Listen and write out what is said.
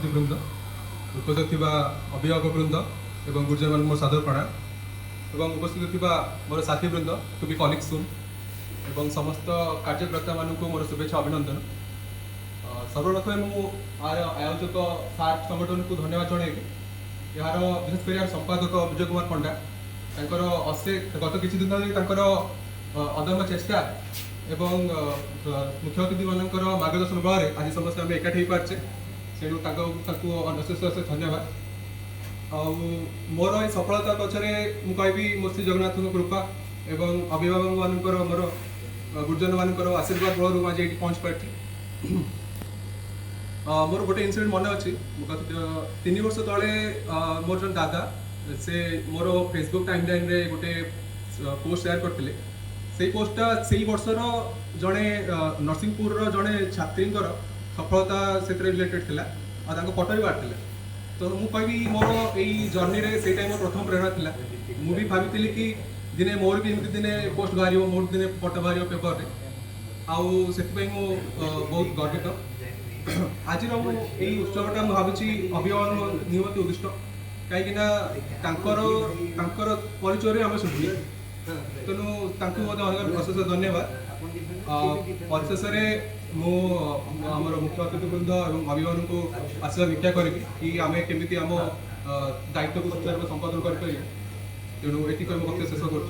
अतिथिवृंद उपस्थित थिबा अभिभावक वृंद एवं गुरुजन मान मोर सादर प्रणाम एवं उपस्थित थिबा मोर साथी वृंद टू बी कलिग्स सून एवं समस्त कार्यकर्ता मानक मोर शुभेच्छा अभिनंदन। सर्वप्रथम मु आयोजक सार्क संगठन को धन्यवाद जनइबी। यार विशेषकर यार संपादक विजय कुमार पंडा तांकर गत किछि दिन धरि अदम्य चेष्टा एवं मुख्य अतिथि मानकर मार्गदर्शन बल आज समस्त आम एकाठी पार्चे तेणु अशेष अशेष धन्यवाद। मोर ये सफलता पछरे मु कहबी मोर श्री जगन्नाथ कृपा एवं अभिभावक मानकर मोर गुरुजन मानकर आशीर्वाद बल आज ये पहुँच पार्टी। मोर गोटे इनसीडेंट मन अच्छी 3 वर्ष तले मोर जो दादा से मोर फेसबुक टाइमलाइन रे गोटे पोस्ट शेयर करते से पोस्टा से वर्षर जड़े नरसिंहपुर जड़े छात्री सफलता से रिलेटेड थिला और फोटो भी बाहर तो मुझे कहबी मोर यही जर्नी रे से टाइम प्रथम प्रेरणा थिला। मुझे भाभी कि दिने मोर भी एमती दिने पोस्ट बाहर मोर दिने फोटो बाहर पेपर रे आउ से बहुत गर्वित। आज यही उत्सवटा मुझे भावी अभिभावक निमंत्रण उद्दिष्ट कहीं परिचय आम शुभि तेणु अशेष धन्यवाद। परिशेष मुझे मुख्य अतिथिवृंद और अभिभावक को आशीर्वाद भिक्षा करी कि आम केमी आम दायित्व को सुचारू संपादन करें तेणु ये शेष कर।